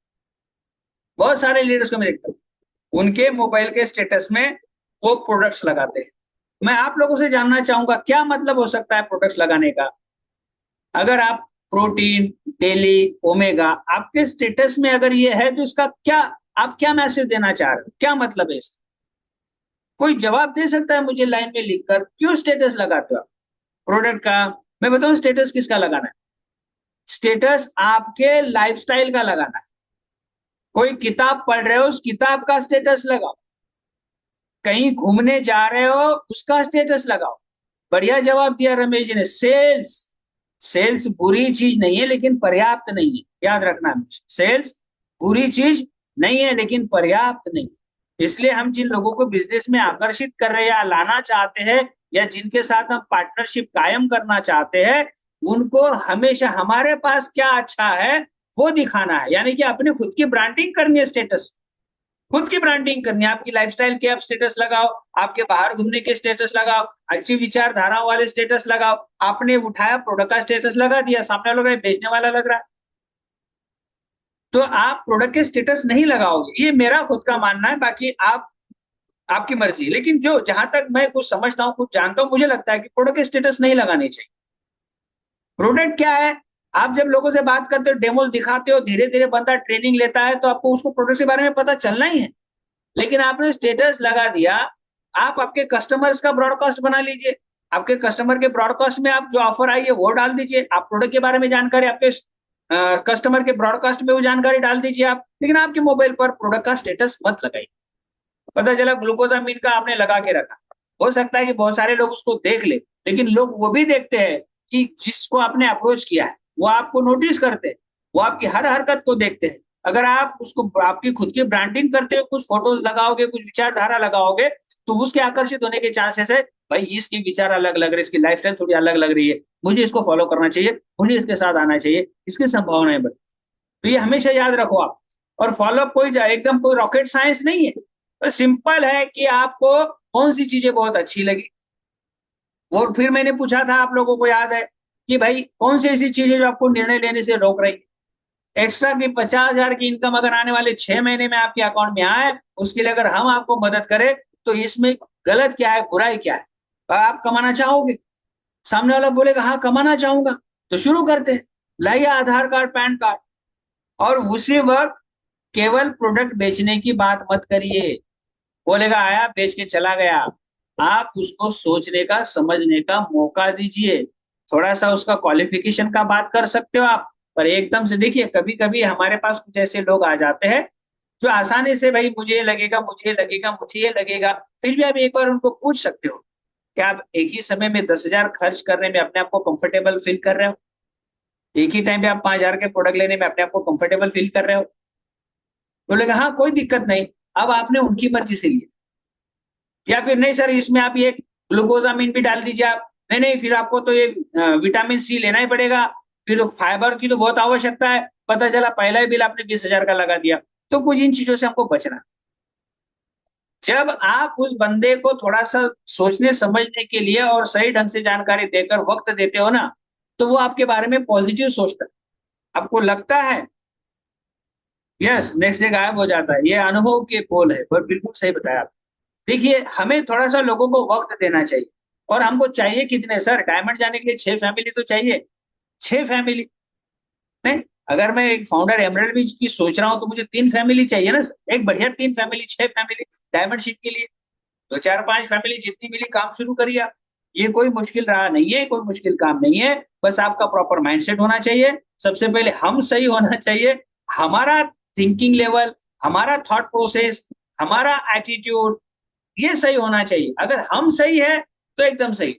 बहुत सारे लीडर्स को मैं देखता हूं उनके मोबाइल के स्टेटस में वो प्रोडक्ट्स लगाते हैं। मैं आप लोगों से जानना चाहूंगा क्या मतलब हो सकता है प्रोडक्ट्स लगाने का। अगर आप प्रोटीन, डेली, ओमेगा आपके स्टेटस में अगर ये है तो इसका क्या, आप क्या मैसेज देना चाह रहे हो, क्या मतलब है इसका। कोई जवाब दे सकता है मुझे लाइन में लिखकर, क्यों स्टेटस लगाते हो आप प्रोडक्ट का। मैं बताऊं स्टेटस किसका लगाना है, स्टेटस आपके लाइफस्टाइल का लगाना है। कोई किताब पढ़ रहे हो उस किताब का स्टेटस लगाओ, कहीं घूमने जा रहे हो उसका स्टेटस लगाओ, बढ़िया जवाब दिया रमेश जी ने। सेल्स, सेल्स बुरी चीज नहीं है लेकिन पर्याप्त नहीं है, याद रखना हमेशा। सेल्स बुरी चीज नहीं है लेकिन पर्याप्त नहीं। इसलिए हम जिन लोगों को बिजनेस में आकर्षित कर रहे हैं या लाना चाहते हैं, या जिनके साथ हम पार्टनरशिप कायम करना चाहते हैं, उनको हमेशा हमारे पास क्या अच्छा है वो दिखाना है। यानी कि अपनी खुद की ब्रांडिंग करनी है, स्टेटस खुद की ब्रांडिंग करनी है। आपकी लाइफस्टाइल के आप स्टेटस लगाओ, आपके बाहर घूमने के स्टेटस लगाओ, अच्छी विचारधारा वाले स्टेटस लगाओ। आपने उठाया प्रोडक्ट का स्टेटस लगा दिया, सामने वाला बेचने वाला लग रहा है, तो आप प्रोडक्ट के स्टेटस नहीं लगाओगे। ये मेरा खुद का मानना है, बाकी आप आपकी मर्जी। लेकिन जो जहां तक मैं कुछ समझता हूँ, कुछ जानता हूँ, मुझे लगता है कि प्रोडक्ट के स्टेटस नहीं लगाने चाहिए। प्रोडक्ट क्या है, आप जब लोगों से बात करते हो, डेमो दिखाते हो, धीरे धीरे बंदा ट्रेनिंग लेता है, तो आपको उसको प्रोडक्ट के बारे में पता चलना ही है। लेकिन आपने स्टेटस लगा दिया, आप आपके कस्टमर्स का ब्रॉडकास्ट बना लीजिए। आपके कस्टमर के ब्रॉडकास्ट में आप जो ऑफर आई है वो डाल दीजिए। आप प्रोडक्ट के बारे में जानकारी आपके कस्टमर के ब्रॉडकास्ट में वो जानकारी डाल दीजिए आप। लेकिन आपके मोबाइल पर प्रोडक्ट का स्टेटस मत लगाइए। पता चला ग्लूकोजामिन का आपने लगा के रखा, हो सकता है कि बहुत सारे लोग उसको देख ले, लेकिन लोग वो भी देखते हैं कि जिसको आपने अप्रोच किया है वो आपको नोटिस करते हैं, वो आपकी हर हरकत को देखते हैं। अगर आप उसको आपकी खुद की ब्रांडिंग करते हुए कुछ फोटोज लगाओगे, कुछ विचारधारा लगाओगे, तो उसके आकर्षित होने के चांसेस है, भाई इसके विचार अलग लग रहे, इसकी लाइफस्टाइल थोड़ी अलग लग रही है, मुझे इसको फॉलो करना चाहिए, मुझे इसके साथ आना चाहिए, इसकी संभावनाएं बढ़। तो ये हमेशा याद रखो आप। और फॉलोअप कोई एकदम कोई रॉकेट साइंस नहीं है, तो सिंपल है कि आपको कौन सी चीजें बहुत अच्छी लगी। और फिर मैंने पूछा था, आप लोगों को याद है कि भाई कौन सी ऐसी चीजें जो आपको निर्णय लेने से रोक रही है। एक्स्ट्रा की 50,000 की इनकम अगर आने वाले 6 महीने में आपके अकाउंट में आए, उसके लिए अगर हम आपको मदद करें, तो इसमें गलत क्या है, बुराई क्या है। आप कमाना चाहोगे, सामने वाला बोलेगा हाँ कमाना चाहूंगा, तो शुरू करते हैं। लाइए आधार कार्ड, पैन कार्ड, और उसी वक्त केवल प्रोडक्ट बेचने की बात मत करिए। बोलेगा आया बेच के चला गया, आप उसको सोचने का, समझने का मौका दीजिए। थोड़ा सा उसका क्वालिफिकेशन का बात कर सकते हो आप, पर एकदम से देखिए, कभी कभी हमारे पास कुछ ऐसे लोग आ जाते हैं जो आसानी से, भाई मुझे ये लगेगा, मुझे ये लगेगा, मुझे ये लगेगा। फिर भी आप एक बार उनको पूछ सकते हो कि आप एक ही समय में 10,000 खर्च करने में अपने आप को कंफर्टेबल फील कर रहे हो? एक ही टाइम पे आप 5,000 के प्रोडक्ट लेने में अपने आप को कंफर्टेबल फील कर रहे हो? बोलेगा हाँ कोई दिक्कत नहीं। अब आपने उनकी मर्जी से लिया, या फिर नहीं सर इसमें आप ये ग्लूकोजामिन भी डाल दीजिए आप, नहीं नहीं फिर आपको तो ये विटामिन सी लेना ही पड़ेगा, फिर फाइबर की तो बहुत आवश्यकता है। पता चला पहला ही बिल आपने 20,000 का लगा दिया। तो कुछ इन चीजों से हमको बचना। जब आप उस बंदे को थोड़ा सा सोचने समझने के लिए और सही ढंग से जानकारी देकर वक्त देते हो ना, तो वो आपके बारे में पॉजिटिव सोचता है। आपको लगता है, यस, नेक्स्ट डे गायब हो जाता है। ये अनुभव के पोल है, पर बिल्कुल सही बताया आप। देखिए हमें थोड़ा सा लोगों को वक्त देना चाहिए। और हमको चाहिए कितने सर, डायमंड जाने के लिए 6 फैमिली तो चाहिए। 6 फैमिली नहीं, अगर मैं एक फाउंडर एमरल्ड बीच की सोच रहा हूँ, तो मुझे 3 फैमिली चाहिए ना सर। एक बढ़िया 3 फैमिली, 6 फैमिली डायमंड शीट के लिए। तो 4-5 फैमिली जितनी मिली, काम शुरू करिए आप। ये कोई मुश्किल रहा नहीं है, कोई मुश्किल काम नहीं है। बस आपका प्रॉपर माइंडसेट होना चाहिए। सबसे पहले हम सही होना चाहिए। हमारा थिंकिंग लेवल, हमारा थॉट प्रोसेस, हमारा एटीट्यूड, ये सही होना चाहिए। अगर हम सही है तो एकदम सही।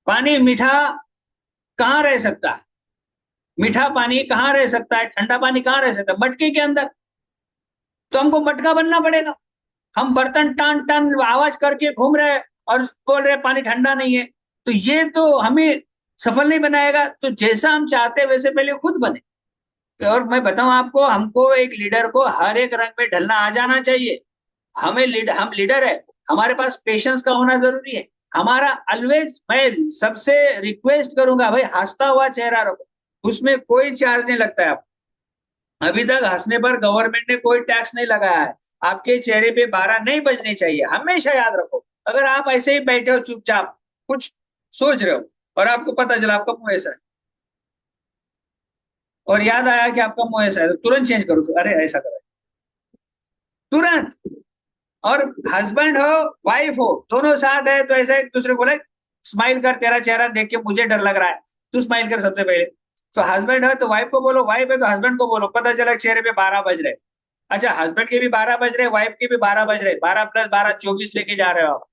पानी मीठा कहाँ रह सकता है, मीठा पानी कहाँ रह सकता है, ठंडा पानी कहाँ रह सकता है, मटके के अंदर। तो हमको मटका बनना पड़ेगा। हम बर्तन टान टान आवाज करके घूम रहे हैं और बोल रहे पानी ठंडा नहीं है, तो ये तो हमें सफल नहीं बनाएगा। तो जैसा हम चाहते हैं वैसे पहले खुद बने। और मैं बताऊं आपको, हमको एक लीडर को हर एक रंग में ढलना आ जाना चाहिए। हम लीडर है, हमारे पास पेशेंस का होना जरूरी है। हमारा ऑलवेज, मैं सबसे रिक्वेस्ट करूंगा भाई, हंसता हुआ चेहरा रखो, उसमें कोई चार्ज नहीं लगता है आप। अभी तक हंसने पर गवर्नमेंट ने कोई टैक्स नहीं लगाया है। आपके चेहरे पे 12 नहीं बजने चाहिए, हमेशा याद रखो। अगर आप ऐसे ही बैठे हो चुपचाप, कुछ सोच रहे हो, और आपको पता चला आपका मुंह ऐसा है, और याद आया कि आपका मुंह ऐसा है, तो तुरंत चेंज करो, तो अरे ऐसा करो तुरंत। और हस्बैंड हो, वाइफ हो, दोनों साथ है, तो ऐसा एक दूसरे को बोले स्माइल कर, तेरा चेहरा देख के मुझे डर लग रहा है, तू स्माइल कर सबसे पहले। तो हस्बैंड है तो वाइफ को बोलो, वाइफ है तो हस्बैंड को बोलो। पता चला चेहरे पे 12 बज रहे। अच्छा, हस्बैंड के भी 12 बज रहे, वाइफ के भी 12 बज रहे, 12 + 12 24 लेके जा रहे हो आप।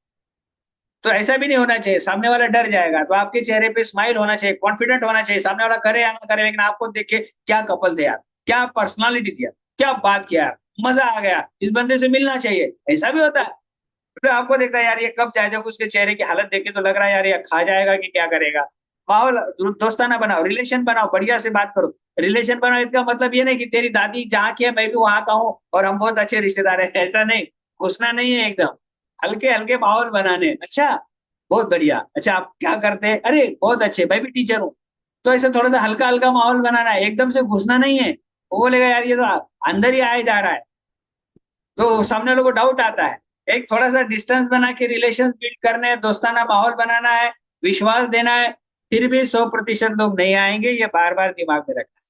तो ऐसा भी नहीं होना चाहिए, सामने वाला डर जाएगा। तो आपके चेहरे पे स्माइल होना चाहिए, कॉन्फिडेंट होना चाहिए, सामने वाला करे या ना करे, लेकिन आपको देख के क्या कपल थे यार, क्या पर्सनालिटी थी यार, क्या बात किया यार, मजा आ गया, इस बंदे से मिलना चाहिए, ऐसा भी होता है। फिर आपको देखता है यार ये कब जाए, देखो उसके चेहरे की हालत देख के तो लग रहा है यार ये खा जाएगा कि क्या करेगा। माहौल दोस्ताना बनाओ, रिलेशन बनाओ, बढ़िया से बात करो। रिलेशन बनाओ इसका मतलब ये नहीं कि तेरी दादी जहाँ की है मैं भी वहां का हूँ और हम बहुत अच्छे रिश्तेदार हैं, ऐसा नहीं। घुसना नहीं है एकदम, हल्के हल्के माहौल बनाने। अच्छा, बहुत बढ़िया, अच्छा आप क्या करते हैं, अरे बहुत अच्छे, मैं भी टीचर हूँ। तो ऐसे थोड़ा सा हल्का हल्का माहौल बनाना है, एकदम से घुसना नहीं है। वो बोलेगा यार ये तो अंदर ही आया जा रहा है, तो सामने वालों को डाउट आता है। एक थोड़ा सा डिस्टेंस बना के रिलेशन बिल्ड करने हैं, दोस्ताना माहौल बनाना है, विश्वास देना है। फिर भी 100% लोग नहीं आएंगे, ये बार बार दिमाग में रखना है।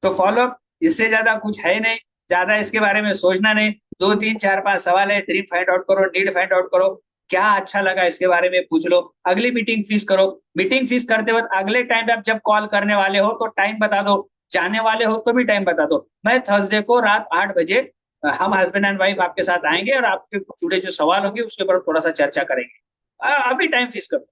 तो फॉलो अप, इससे ज्यादा कुछ है नहीं, ज्यादा इसके बारे में सोचना नहीं। 2 3 4 5 सवाल है, ड्रीम फाइंड आउट करो, नीड फाइंड आउट करो, क्या अच्छा लगा इसके बारे में पूछ लो। अगली मीटिंग फिक्स करो। मीटिंग फिक्स करते वक्त अगले टाइम पे आप जब कॉल करने वाले हो तो टाइम बता दो, जाने वाले हो तो भी टाइम बता दो। मैं थर्सडे को रात 8 बजे हम हस्बैंड एंड वाइफ आपके साथ आएंगे और आपके जुड़े जो सवाल होंगे उसके ऊपर थोड़ा सा चर्चा करेंगे। अभी टाइम फिक्स करो।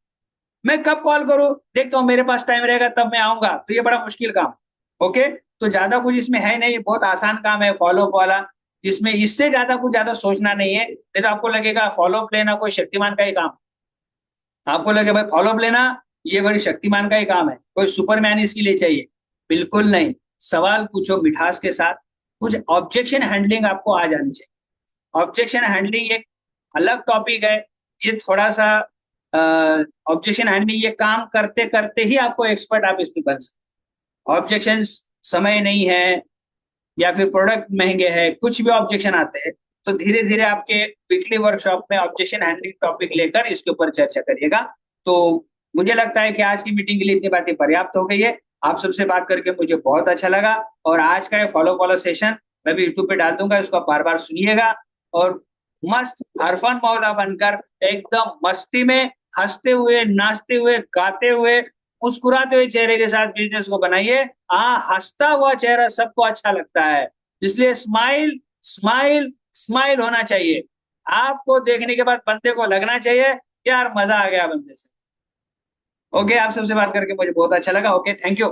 मैं कब कॉल करूं, देखता हूँ मेरे पास टाइम रहेगा तब मैं आऊंगा, तो ये बड़ा मुश्किल काम। ओके, तो ज्यादा कुछ इसमें है नहीं, बहुत आसान काम है फॉलो अप वाला। इसमें इससे ज्यादा कुछ ज्यादा सोचना नहीं है, नहीं तो आपको लगेगा फॉलो अप लेना कोई शक्तिमान का ही काम। आपको लगे भाई फॉलो अप लेना ये बड़ी शक्तिमान का ही काम है, कोई सुपरमैन इसके लिए चाहिए। बिल्कुल नहीं। सवाल पूछो मिठास के साथ, कुछ ऑब्जेक्शन हैंडलिंग आपको आ जानी चाहिए। ऑब्जेक्शन हैंडलिंग एक अलग टॉपिक है, ये थोड़ा सा ऑब्जेक्शन हैंडलिंग ये काम करते करते ही आपको एक्सपर्ट आप इसमें बन सकते। ऑब्जेक्शन, समय नहीं है या फिर प्रोडक्ट महंगे हैं, कुछ भी ऑब्जेक्शन आते हैं, तो धीरे धीरे आपके वीकली वर्कशॉप में ऑब्जेक्शन हैंडलिंग टॉपिक लेकर इसके ऊपर चर्चा करिएगा। तो मुझे लगता है कि आज की मीटिंग के लिए इतनी बातें पर्याप्त हो गई है। आप सबसे बात करके मुझे बहुत अच्छा लगा। और आज का ये फॉलो वाला सेशन मैं भी यूट्यूब पे डाल दूंगा, इसको आप बार बार सुनिएगा। और मस्त हरफन मौला बनकर एकदम मस्ती में हंसते हुए, नाचते हुए, गाते हुए, मुस्कुराते हुए चेहरे के साथ बिजनेस को बनाइए। हंसता हुआ चेहरा सबको अच्छा लगता है, इसलिए स्माइल स्माइल स्माइल होना चाहिए। आपको देखने के बाद बंदे को लगना चाहिए यार मजा आ गया बंदे से। ओके, आप सबसे बात करके मुझे बहुत अच्छा लगा। Okay, thank you.